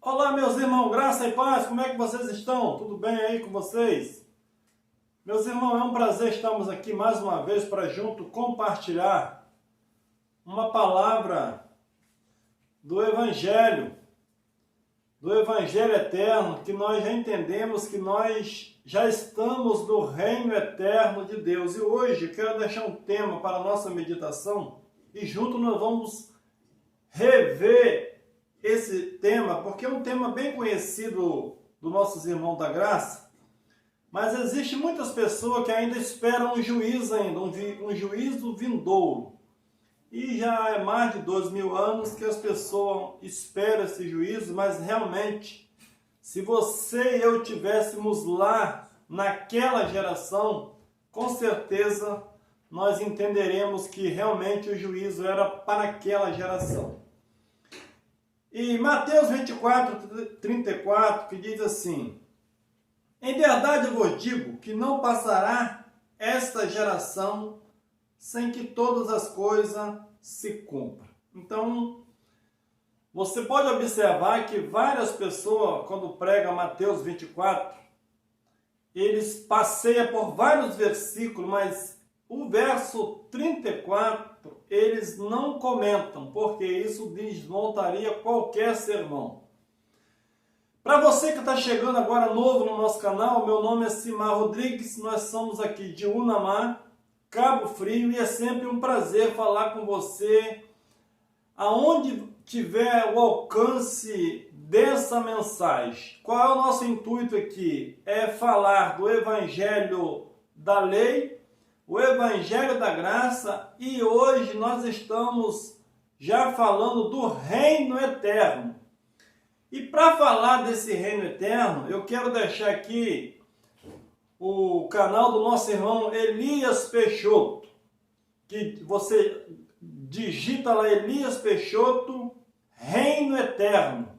Olá, meus irmãos, graça e paz, como é que vocês estão? Tudo bem aí com vocês? Meus irmãos, é um prazer estarmos aqui mais uma vez para junto compartilhar uma palavra do Evangelho eterno, que nós já entendemos que nós já estamos no reino eterno de Deus. E hoje eu quero deixar um tema para a nossa meditação e junto nós vamos rever esse tema, porque é um tema bem conhecido dos nossos irmãos da graça, mas existe muitas pessoas que ainda esperam um juízo ainda, um juízo vindouro. E já é mais de 2000 anos que as pessoas esperam esse juízo, mas realmente, se você e eu tivéssemos lá naquela geração, com certeza nós entenderemos que realmente o juízo era para aquela geração. E Mateus 24:34, que diz assim: em verdade eu vos digo que não passará esta geração sem que todas as coisas se cumpram. Então, você pode observar que várias pessoas, quando pregam Mateus 24, eles passeiam por vários versículos, mas o verso 34 eles não comentam, porque isso desmontaria qualquer sermão. Para você que está chegando agora novo no nosso canal, meu nome é Simar Rodrigues, nós somos aqui de Unamar, Cabo Frio, e é sempre um prazer falar com você aonde tiver o alcance dessa mensagem. Qual é o nosso intuito aqui? É falar do Evangelho da Lei, o Evangelho da Graça, e hoje nós estamos já falando do Reino Eterno. E para falar desse Reino Eterno, eu quero deixar aqui o canal do nosso irmão Elias Peixoto, que você digita lá Elias Peixoto, Reino Eterno.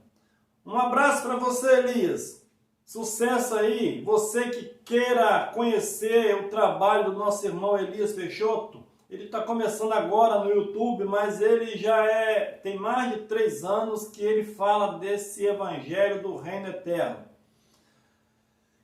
Um abraço para você, Elias. Sucesso aí, você que queira conhecer o trabalho do nosso irmão Elias Peixoto. Ele está começando agora no YouTube, mas ele já tem mais de 3 anos que ele fala desse Evangelho do Reino Eterno.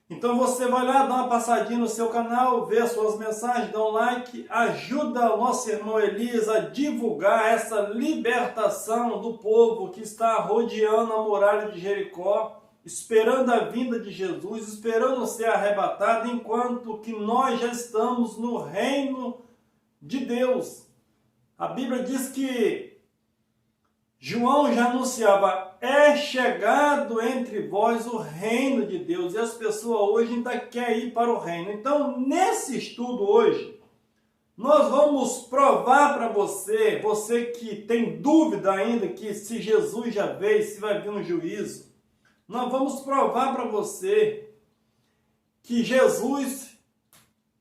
Então você vai lá, dá uma passadinha no seu canal, vê as suas mensagens, dá um like, ajuda o nosso irmão Elias a divulgar essa libertação do povo que está rodeando a muralha de Jericó, esperando a vinda de Jesus, esperando ser arrebatado, enquanto que nós já estamos no reino de Deus. A Bíblia diz que João já anunciava: é chegado entre vós o reino de Deus, e as pessoas hoje ainda querem ir para o reino. Então, nesse estudo hoje, nós vamos provar para você, você que tem dúvida ainda que se Jesus já veio, se vai vir um juízo, nós vamos provar para você que Jesus,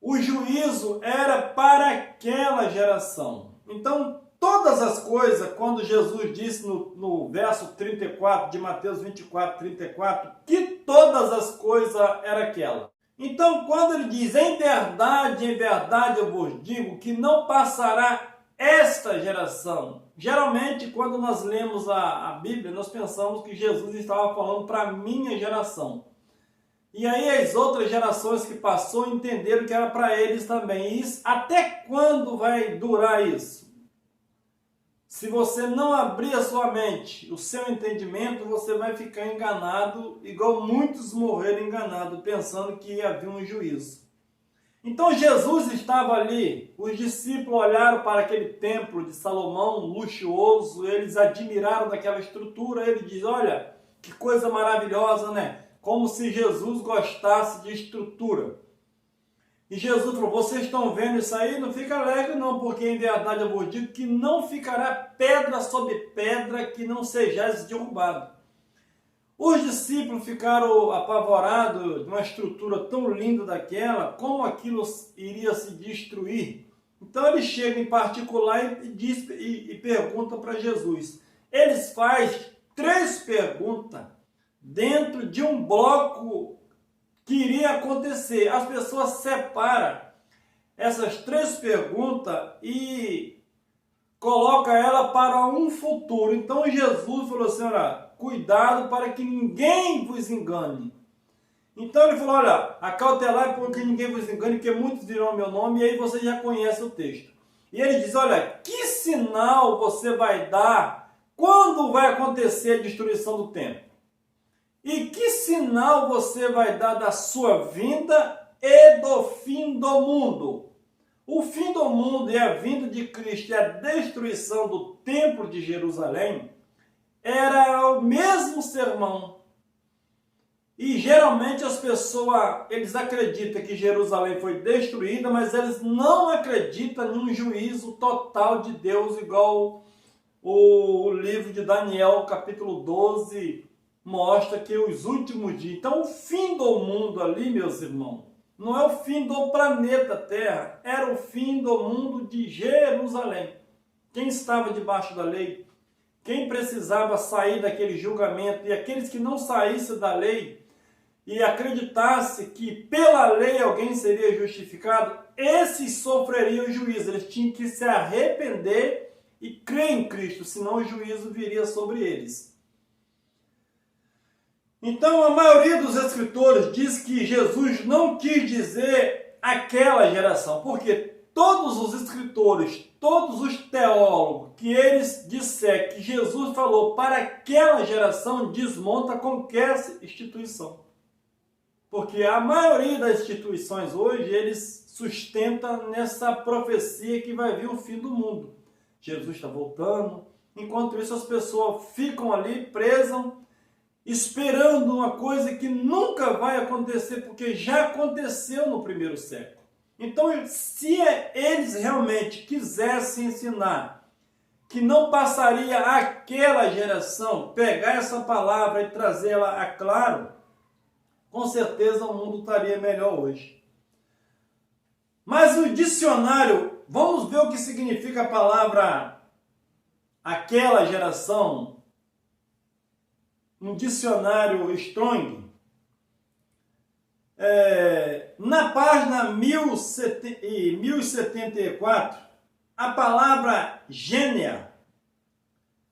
o juízo era para aquela geração. Então, todas as coisas, quando Jesus disse no verso 34 de Mateus 24:34, que todas as coisas era aquela. Então, quando ele diz, em verdade eu vos digo que não passará esta geração. Geralmente, quando nós lemos a Bíblia, nós pensamos que Jesus estava falando para a minha geração. E aí as outras gerações que passou entenderam que era para eles também. Isso, até quando vai durar isso? Se você não abrir a sua mente, o seu entendimento, você vai ficar enganado, igual muitos morreram enganados, pensando que ia haver um juízo. Então Jesus estava ali, os discípulos olharam para aquele templo de Salomão, luxuoso, eles admiraram daquela estrutura, ele diz, olha, que coisa maravilhosa, né? Como se Jesus gostasse de estrutura. E Jesus falou, vocês estão vendo isso aí? Não fica alegre não, porque em verdade eu vos digo que não ficará pedra sobre pedra que não sejais derrubado. Os discípulos ficaram apavorados de uma estrutura tão linda daquela, como aquilo iria se destruir. Então ele chega em particular e pergunta para Jesus. Eles fazem 3 perguntas dentro de um bloco que iria acontecer. As pessoas separam essas 3 perguntas e coloca ela para um futuro. Então Jesus falou assim, olha, cuidado para que ninguém vos engane. Então ele falou, olha, acautelai porque ninguém vos engane, que muitos dirão meu nome, e aí você já conhece o texto. E ele diz, olha, que sinal você vai dar quando vai acontecer a destruição do templo? E que sinal você vai dar da sua vinda e do fim do mundo? O fim do mundo e a vinda de Cristo e a destruição do templo de Jerusalém era o mesmo sermão. E geralmente as pessoas, eles acreditam que Jerusalém foi destruída, mas eles não acreditam em um juízo total de Deus, igual o livro de Daniel, capítulo 12, mostra que os últimos dias. Então o fim do mundo ali, meus irmãos, não é o fim do planeta Terra, era o fim do mundo de Jerusalém. Quem estava debaixo da lei, quem precisava sair daquele julgamento, e aqueles que não saíssem da lei e acreditasse que pela lei alguém seria justificado, esses sofreriam o juízo. Eles tinham que se arrepender e crer em Cristo, senão o juízo viria sobre eles. Então a maioria dos escritores diz que Jesus não quis dizer aquela geração, porque todos os escritores, todos os teólogos, que eles disseram que Jesus falou para aquela geração, desmonta qualquer instituição. Porque a maioria das instituições hoje, eles sustentam nessa profecia que vai vir o fim do mundo. Jesus está voltando. Enquanto isso, as pessoas ficam ali presas, esperando uma coisa que nunca vai acontecer, porque já aconteceu no primeiro século. Então, se eles realmente quisessem ensinar que não passaria aquela geração, pegar essa palavra e trazê-la a claro, com certeza o mundo estaria melhor hoje. Mas no dicionário, vamos ver o que significa a palavra aquela geração. No dicionário Strong, na página 1074, a palavra gênia,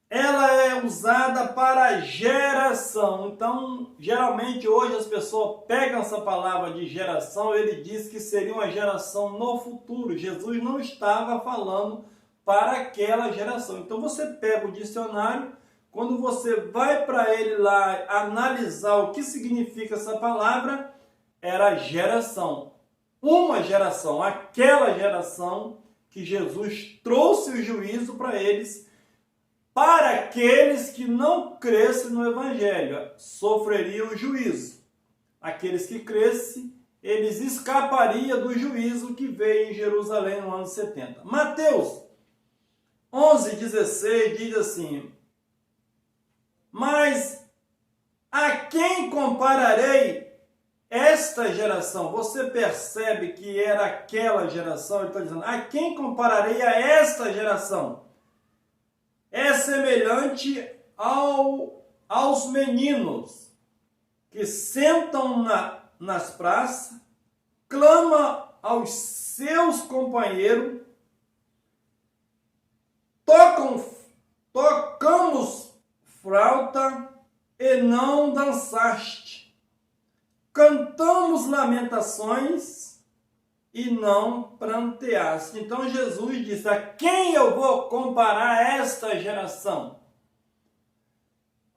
ela é usada para geração. Então, geralmente hoje as pessoas pegam essa palavra de geração, ele diz que seria uma geração no futuro. Jesus não estava falando para aquela geração. Então você pega o dicionário, quando você vai para ele lá analisar o que significa essa palavra, era geração. Uma geração, aquela geração que Jesus trouxe o juízo para eles, para aqueles que não crescem no Evangelho, sofreriam o juízo. Aqueles que crescem, eles escapariam do juízo que veio em Jerusalém no ano 70. Mateus 11:16 diz assim: mas a quem compararei esta geração? Você percebe que era aquela geração? Ele está dizendo, a quem compararei a esta geração? É semelhante aos meninos que sentam nas praças, clama aos seus companheiros, tocamos flauta e não dançaste, cantamos lamentações e não pranteaste. Então Jesus disse, a quem eu vou comparar esta geração?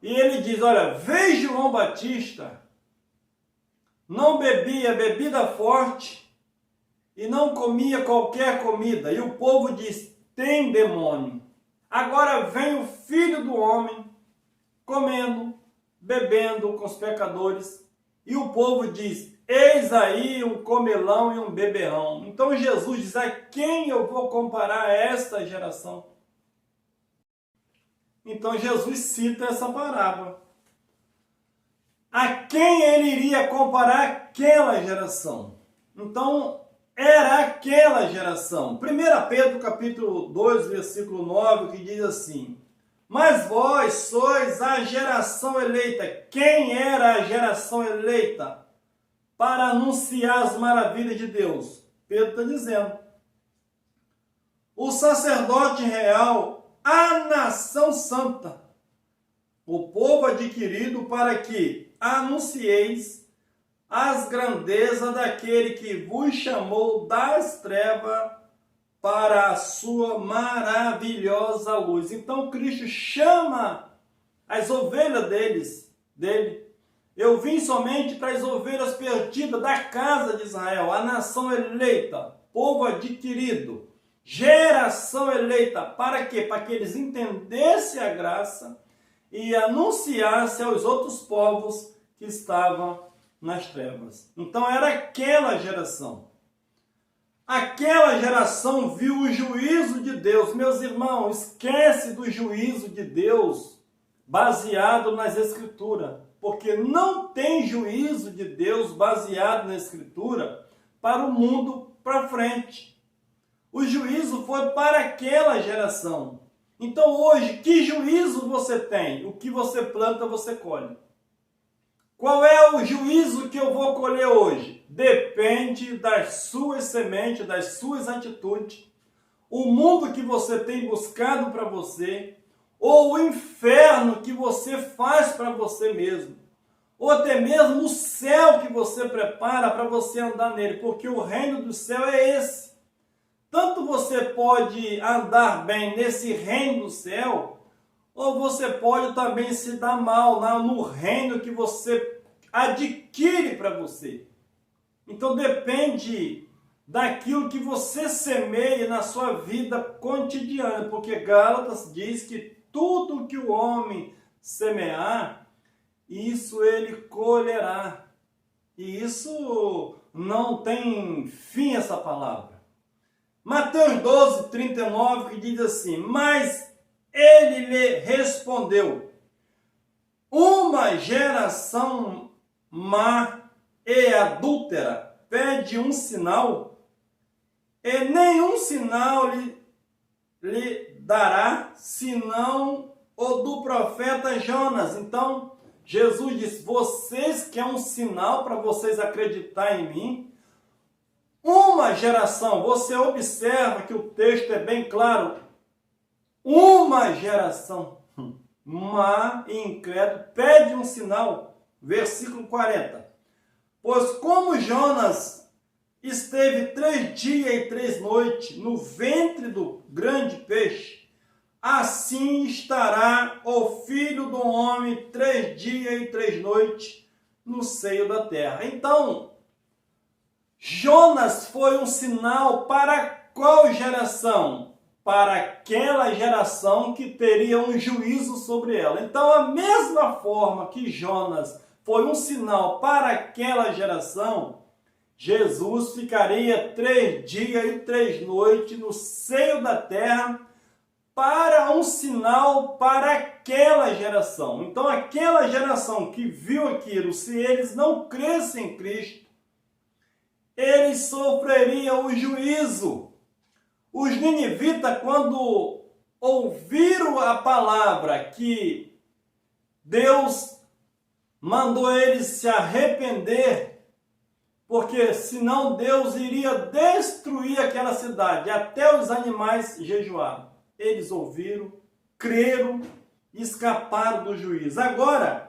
E ele diz, olha, veja João Batista, não bebia bebida forte e não comia qualquer comida. E o povo diz, tem demônio. Agora vem o Filho do Homem comendo, bebendo com os pecadores. E o povo diz, eis aí um comelão e um beberrão. Então Jesus diz, a quem eu vou comparar esta geração? Então Jesus cita essa parábola. A quem ele iria comparar aquela geração? Então, era aquela geração. 1 Pedro capítulo 2, versículo 9, que diz assim, mas vós sois a geração eleita. Quem era a geração eleita? Para anunciar as maravilhas de Deus. Pedro está dizendo, o sacerdote real, a nação santa, o povo adquirido para que anuncieis as grandezas daquele que vos chamou das trevas para a sua maravilhosa luz. Então Cristo chama as ovelhas dele. Eu vim somente para as ovelhas perdidas da casa de Israel, a nação eleita, povo adquirido, geração eleita. Para quê? Para que eles entendessem a graça e anunciassem aos outros povos que estavam nas trevas. Então era aquela geração. Aquela geração viu o juízo de Deus. Meus irmãos, esquece do juízo de Deus baseado nas Escrituras. Porque não tem juízo de Deus baseado na Escritura para o mundo para frente. O juízo foi para aquela geração. Então hoje, que juízo você tem? O que você planta, você colhe. Qual é o juízo que eu vou colher hoje? Depende das suas sementes, das suas atitudes, o mundo que você tem buscado para você, ou o inferno que você faz para você mesmo, ou até mesmo o céu que você prepara para você andar nele, porque o reino do céu é esse. Tanto você pode andar bem nesse reino do céu, ou você pode também se dar mal no reino que você adquire para você. Então depende daquilo que você semeia na sua vida cotidiana, porque Gálatas diz que tudo que o homem semear, isso ele colherá. E isso não tem fim, essa palavra. Mateus 12, 39, que diz assim: mas ele lhe respondeu: uma geração má e adúltera pede um sinal, e nenhum sinal lhe dará, senão o do profeta Jonas. Então, Jesus disse: vocês querem um sinal para vocês acreditarem em mim? Uma geração, você observa que o texto é bem claro, uma geração má e incrédula pede um sinal. Versículo 40. Pois como Jonas esteve 3 dias e 3 noites no ventre do grande peixe, assim estará o Filho do Homem 3 dias e 3 noites no seio da terra. Então, Jonas foi um sinal para qual geração? Para aquela geração que teria um juízo sobre ela. Então, a mesma forma que Jonas foi um sinal para aquela geração, Jesus ficaria 3 dias e 3 noites no seio da terra para um sinal para aquela geração. Então, aquela geração que viu aquilo, se eles não crescem em Cristo, eles sofreriam o juízo. Os ninivitas, quando ouviram a palavra que Deus mandou eles se arrepender, porque senão Deus iria destruir aquela cidade, até os animais jejuaram. Eles ouviram, creram e escaparam do juízo. Agora,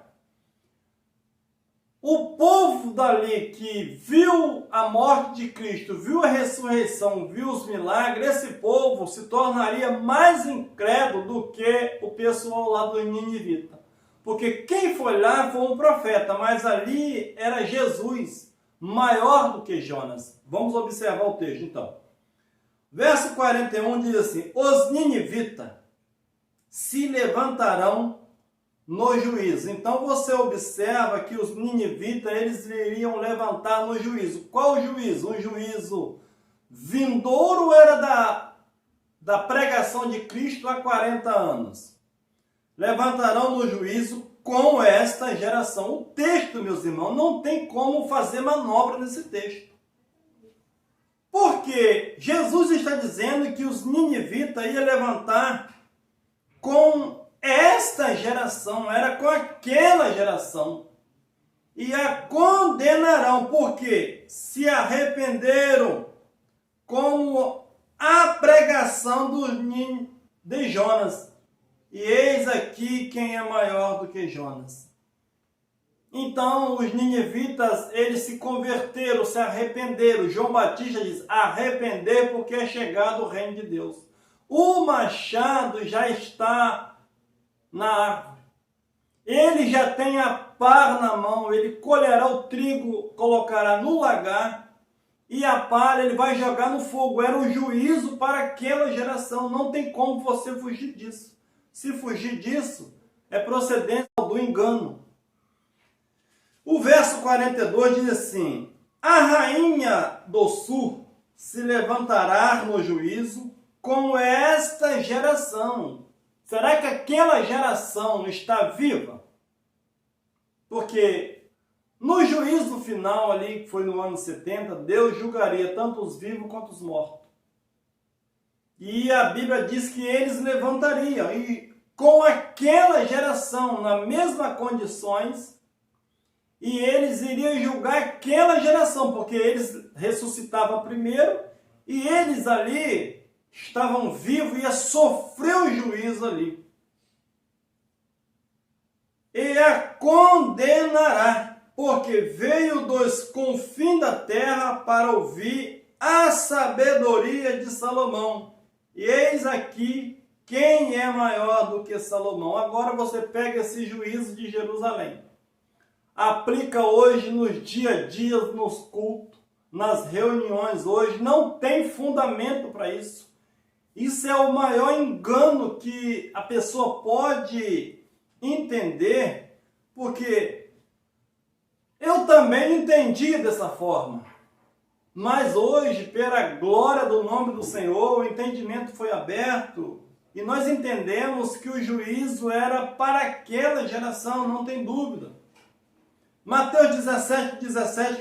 o povo dali que viu a morte de Cristo, viu a ressurreição, viu os milagres, esse povo se tornaria mais incrédulo do que o pessoal lá do Ninivita. Porque quem foi lá foi um profeta, mas ali era Jesus, maior do que Jonas. Vamos observar o texto então. Verso 41 diz assim: os ninivitas se levantarão no juízo. Então você observa que os ninivitas, eles iriam levantar no juízo. Qual o juízo? Um juízo vindouro era da pregação de Cristo há 40 anos. Levantarão no juízo com esta geração. O texto, meus irmãos, não tem como fazer manobra nesse texto. Porque Jesus está dizendo que os ninivitas iam levantar com esta geração, era com aquela geração, e a condenarão, porque se arrependeram, como a pregação de Jonas. E eis aqui quem é maior do que Jonas. Então os ninivitas, eles se converteram, se arrependeram. João Batista diz, arrepender porque é chegado o reino de Deus. O machado já está na árvore. Ele já tem a pá na mão, ele colherá o trigo, colocará no lagar, e a palha ele vai jogar no fogo. Era o juízo para aquela geração, não tem como você fugir disso. Se fugir disso, é procedência do engano. O verso 42 diz assim, a rainha do sul se levantará no juízo com esta geração. Será que aquela geração está viva? Porque no juízo final ali, que foi no ano 70, Deus julgaria tanto os vivos quanto os mortos. E a Bíblia diz que eles levantariam. E com aquela geração, nas mesmas condições, e eles iriam julgar aquela geração, porque eles ressuscitavam primeiro, e eles ali estavam vivos e ia sofrer o juízo ali. E a condenará, porque veio dos confins da terra para ouvir a sabedoria de Salomão. E eis aqui quem é maior do que Salomão. Agora você pega esse juízo de Jerusalém, aplica hoje nos dia a dia, nos cultos, nas reuniões hoje, não tem fundamento para isso. Isso é o maior engano que a pessoa pode entender, porque eu também entendi dessa forma. Mas hoje, pela glória do nome do Senhor, o entendimento foi aberto e nós entendemos que o juízo era para aquela geração, não tem dúvida. Mateus 17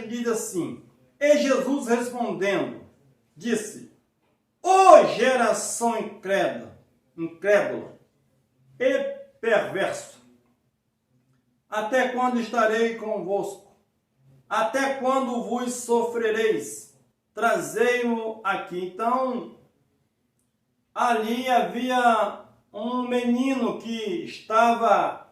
diz assim, e Jesus respondendo, disse, ó geração incrédula e perverso, até quando estarei convosco? Até quando vos sofrereis? Trazei-o aqui. Então, ali havia um menino que estava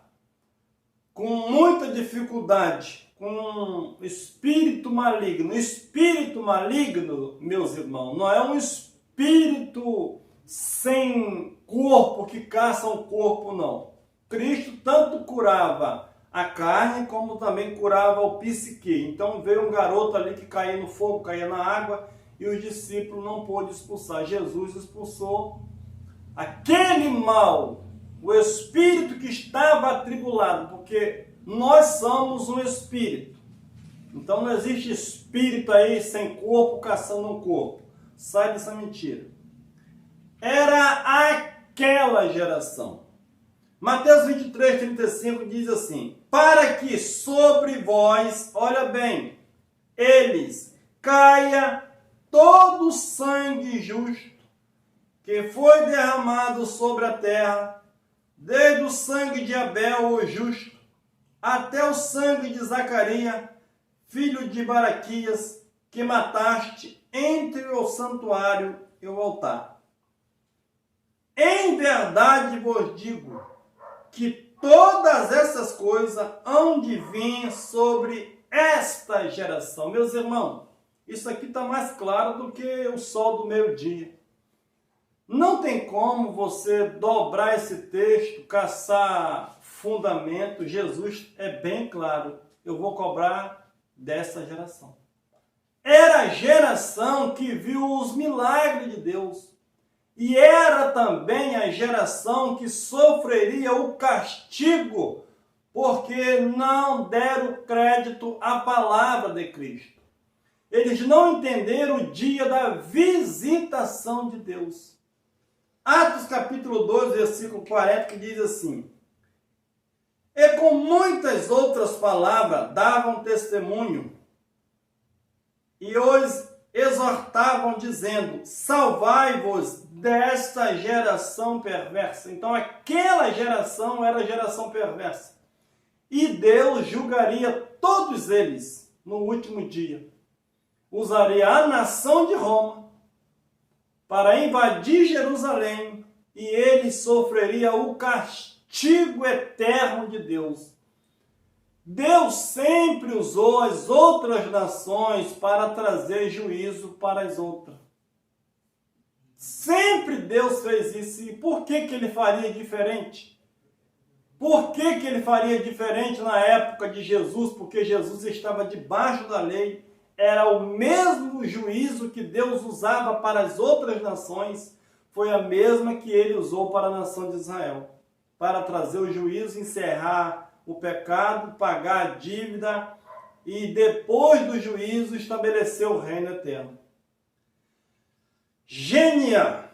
com muita dificuldade, com um espírito maligno. Espírito maligno, meus irmãos, não é um espírito sem corpo, que caça o corpo, não. Cristo tanto curava a carne, como também curava o psique. Então veio um garoto ali que caía no fogo, caía na água, e os discípulos não pôde expulsar. Jesus expulsou aquele mal, o espírito que estava atribulado, porque nós somos um espírito. Então não existe espírito aí sem corpo caçando um corpo. Sai dessa mentira. Era aquela geração. Mateus 23:35 diz assim, para que sobre vós, olha bem, eles caia todo o sangue justo que foi derramado sobre a terra, desde o sangue de Abel, o justo, até o sangue de Zacarias, filho de Baraquias, que mataste entre o santuário e o altar. Em verdade vos digo que todas essas coisas hão de vir sobre esta geração. Meus irmãos, isso aqui está mais claro do que o sol do meio-dia. Não tem como você dobrar esse texto, caçar fundamento. Jesus é bem claro, eu vou cobrar dessa geração. Era a geração que viu os milagres de Deus. E era também a geração que sofreria o castigo, porque não deram crédito à palavra de Cristo. Eles não entenderam o dia da visitação de Deus. Atos capítulo 2, versículo 40, que diz assim, e com muitas outras palavras davam testemunho, e os exortavam dizendo, salvai-vos desta geração perversa. Então aquela geração era a geração perversa. E Deus julgaria todos eles no último dia. Usaria a nação de Roma para invadir Jerusalém, e ele sofreria o castigo eterno de Deus. Deus sempre usou as outras nações para trazer juízo para as outras. Sempre Deus fez isso. E por que ele faria diferente? Por que ele faria diferente na época de Jesus? Porque Jesus estava debaixo da lei. Era o mesmo juízo que Deus usava para as outras nações, foi a mesma que ele usou para a nação de Israel, para trazer o juízo, encerrar o pecado, pagar a dívida e depois do juízo estabelecer o reino eterno. Gênia,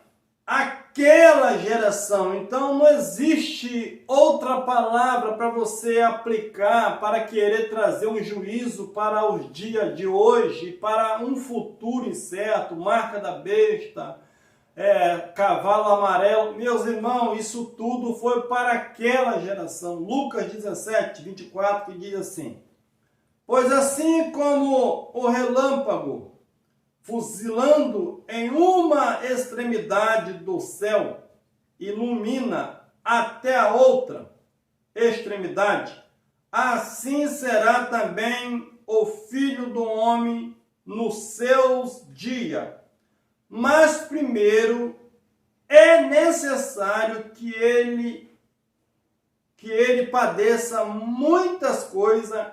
aquela geração. Então não existe outra palavra para você aplicar para querer trazer um juízo para os dias de hoje, para um futuro incerto, marca da besta, cavalo amarelo. Meus irmãos, isso tudo foi para aquela geração. Lucas 17, 24, que diz assim: pois assim como o relâmpago, fuzilando em uma extremidade do céu, ilumina até a outra extremidade, assim será também o Filho do Homem nos seus dias. Mas primeiro é necessário que ele padeça muitas coisas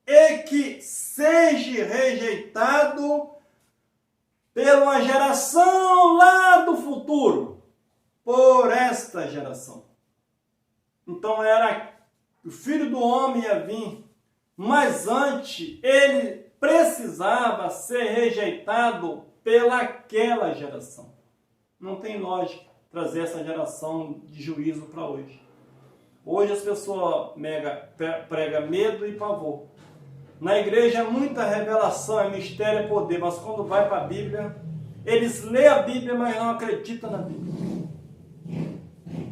e que seja rejeitado pela geração lá do futuro, por esta geração. Então o Filho do Homem ia vir, mas antes ele precisava ser rejeitado pelaquela geração. Não tem lógica trazer essa geração de juízo para hoje. Hoje as pessoas pregam medo e pavor. Na igreja é muita revelação, é mistério, é poder, mas quando vai para a Bíblia, eles lêem a Bíblia, mas não acreditam na Bíblia.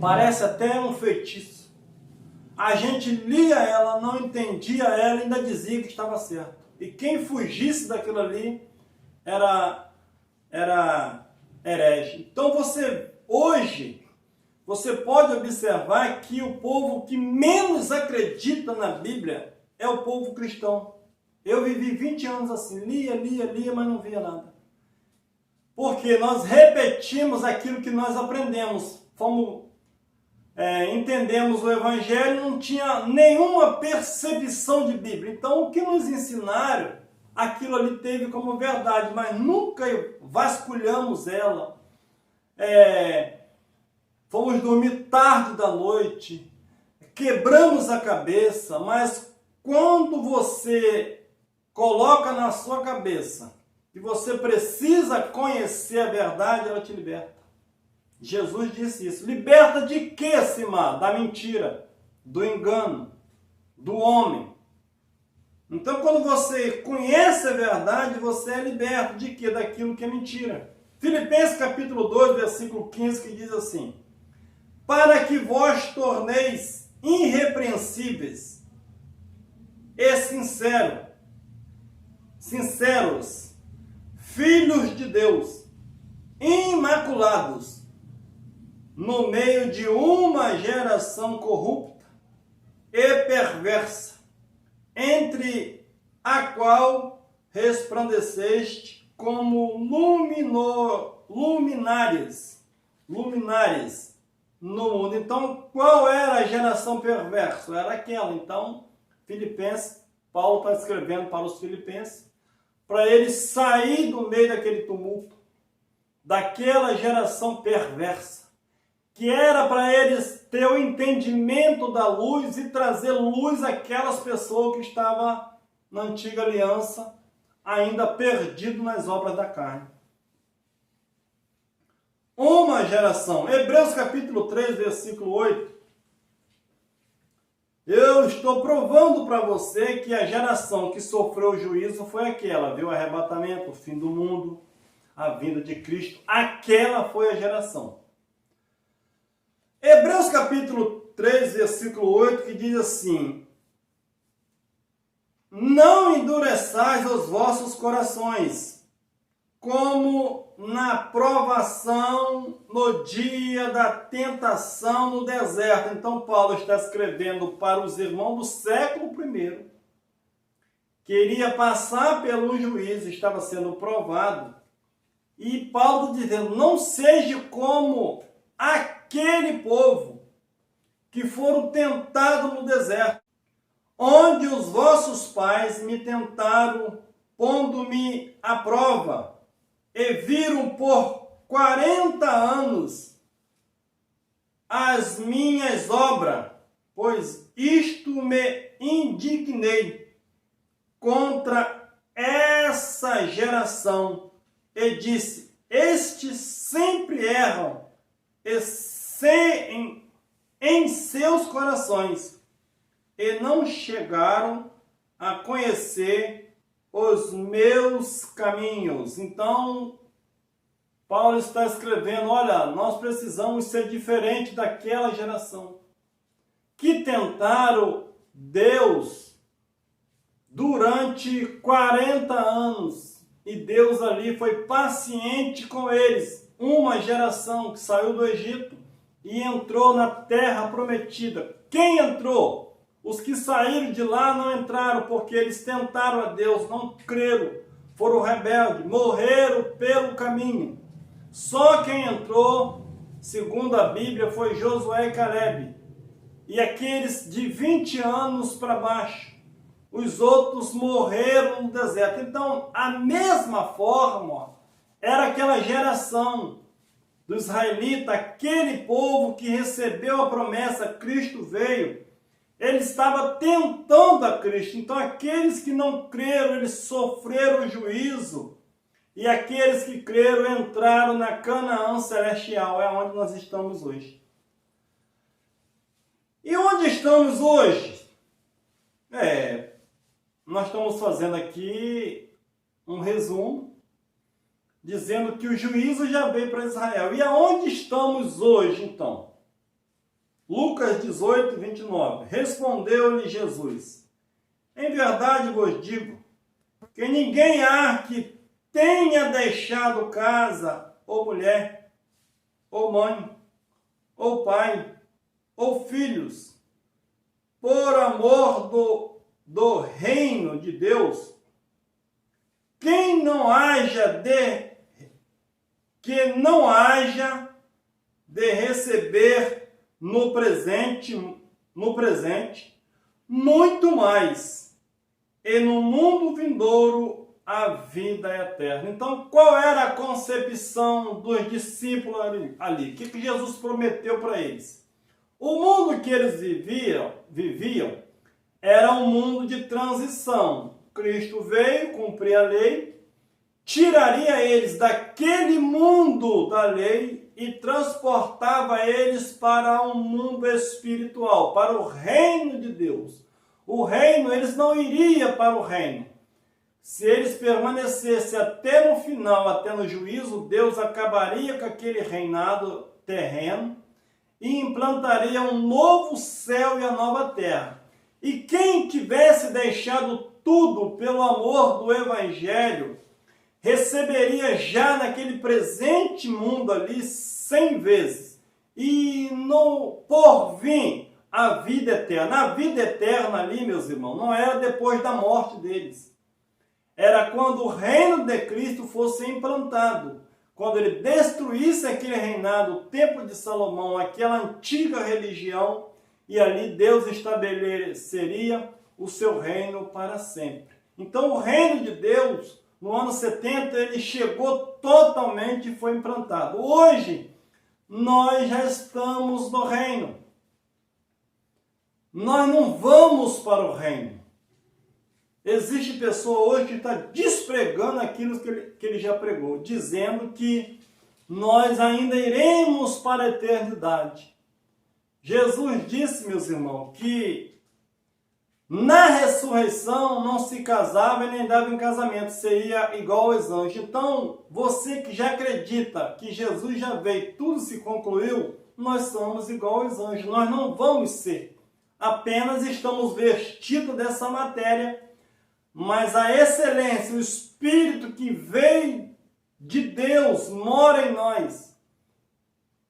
Parece até um feitiço. A gente lia ela, não entendia ela e ainda dizia que estava certo. E quem fugisse daquilo ali era herege. Então hoje, você pode observar que o povo que menos acredita na Bíblia é o povo cristão. Eu vivi 20 anos assim, lia, mas não via nada. Porque nós repetimos aquilo que nós aprendemos. Entendemos o Evangelho, não tinha nenhuma percepção de Bíblia. Então, o que nos ensinaram, aquilo ali teve como verdade, mas nunca vasculhamos ela. Fomos dormir tarde da noite, quebramos a cabeça, mas quando você coloca na sua cabeça que você precisa conhecer a verdade, ela te liberta. Jesus disse isso. Liberta de quê, Simar? Da mentira, do engano, do homem. Então, quando você conhece a verdade, você é liberto de quê? Daquilo que é mentira. Filipenses capítulo 2, versículo 15, que diz assim: para que vós torneis irrepreensíveis e sinceros, filhos de Deus, imaculados, no meio de uma geração corrupta e perversa, entre a qual resplandeceste como luminares no mundo. Então, qual era a geração perversa? Era aquela. Então, Paulo está escrevendo para os filipenses, para eles sair do meio daquele tumulto, daquela geração perversa, que era para eles ter o entendimento da luz e trazer luz àquelas pessoas que estavam na antiga aliança, ainda perdido nas obras da carne. Uma geração. Hebreus capítulo 3, versículo 8. Eu estou provando para você que a geração que sofreu o juízo foi aquela, viu? O arrebatamento, o fim do mundo, a vinda de Cristo. Aquela foi a geração. Hebreus capítulo 3, versículo 8, que diz assim: não endureçais os vossos corações, como na provação no dia da tentação no deserto. Então Paulo está escrevendo para os irmãos do século I, queria passar pelo juízo, estava sendo provado, e Paulo dizendo, não seja como aquele povo que foram tentados no deserto, onde os vossos pais me tentaram, pondo-me à prova, e viram por 40 anos as minhas obras, pois isto me indignei contra essa geração, e disse, estes sempre erram em seus corações, e não chegaram a conhecer os meus caminhos. Então, Paulo está escrevendo, olha, nós precisamos ser diferente daquela geração que tentaram Deus durante 40 anos. E Deus ali foi paciente com eles. Uma geração que saiu do Egito e entrou na terra prometida. Quem entrou? Os que saíram de lá não entraram porque eles tentaram a Deus, não creram, foram rebeldes, morreram pelo caminho. Só quem entrou, segundo a Bíblia, foi Josué e Caleb. E aqueles de 20 anos para baixo, os outros morreram no deserto. Então, a mesma forma era aquela geração do israelita, aquele povo que recebeu a promessa, Cristo veio. Ele estava tentando a Cristo. Então, aqueles que não creram, eles sofreram juízo. E aqueles que creram entraram na Canaã celestial. É onde nós estamos hoje. E onde estamos hoje? Nós estamos fazendo aqui um resumo, dizendo que o juízo já veio para Israel. E aonde estamos hoje, então? Lucas 18, 29. Respondeu-lhe Jesus, em verdade vos digo, que ninguém há que tenha deixado casa, ou mulher, ou mãe, ou pai, ou filhos, por amor do reino de Deus, que não haja de receber no presente, muito mais, e no mundo vindouro a vida eterna. Então, qual era a concepção dos discípulos ali? O que Jesus prometeu para eles? O mundo que eles viviam era um mundo de transição. Cristo veio, cumprir a lei, tiraria eles daquele mundo da lei e transportava eles para um mundo espiritual, para o reino de Deus. O reino, eles não iriam para o reino. Se eles permanecessem até no final, até no juízo, Deus acabaria com aquele reinado terreno e implantaria um novo céu e a nova terra. E quem tivesse deixado tudo pelo amor do Evangelho, receberia já naquele presente mundo ali 100 vezes. E no porvir, a vida eterna. A vida eterna ali, meus irmãos, não era depois da morte deles. Era quando o reino de Cristo fosse implantado. Quando ele destruísse aquele reinado, o templo de Salomão, aquela antiga religião, e ali Deus estabeleceria o seu reino para sempre. Então o reino de Deus, no ano 70, ele chegou totalmente e foi implantado. Hoje, nós já estamos no reino. Nós não vamos para o reino. Existe pessoa hoje que está despregando aquilo que ele já pregou, dizendo que nós ainda iremos para a eternidade. Jesus disse, meus irmãos, que na ressurreição não se casava e nem dava em casamento, seria igual aos anjos. Então, você que já acredita que Jesus já veio, tudo se concluiu, nós somos igual aos anjos. Nós não vamos ser. Apenas estamos vestidos dessa matéria, mas a excelência, o Espírito que veio de Deus mora em nós.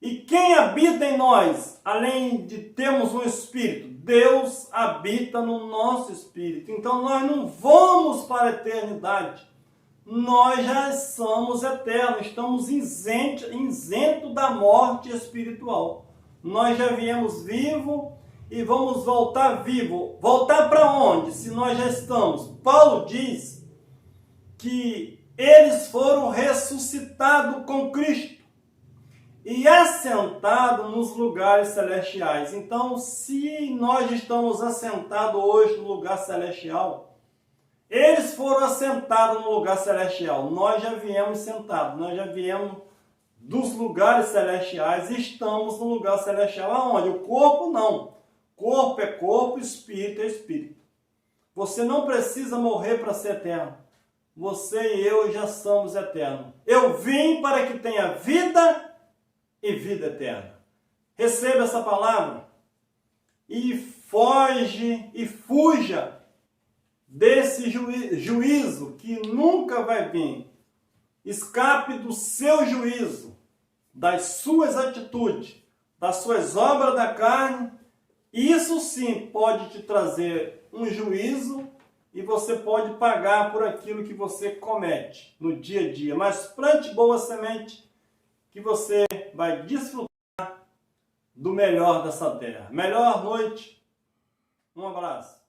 E quem habita em nós, além de termos um espírito? Deus habita no nosso espírito. Então nós não vamos para a eternidade. Nós já somos eternos, estamos isentos da morte espiritual. Nós já viemos vivo e vamos voltar vivo. Voltar para onde? Se nós já estamos. Paulo diz que eles foram ressuscitados com Cristo e assentados nos lugares celestiais. Então, se nós estamos assentados hoje no lugar celestial, eles foram assentados no lugar celestial. Nós já viemos sentados, nós já viemos dos lugares celestiais e estamos no lugar celestial. Aonde? O corpo não. Corpo é corpo, espírito é espírito. Você não precisa morrer para ser eterno. Você e eu já somos eternos. Eu vim para que tenha vida e vida eterna. Receba essa palavra e foge e fuja desse juízo que nunca vai vir. Escape do seu juízo, das suas atitudes, das suas obras da carne. Isso sim pode te trazer um juízo e você pode pagar por aquilo que você comete no dia a dia. Mas plante boa semente que você vai desfrutar do melhor dessa terra. Melhor noite. Um abraço.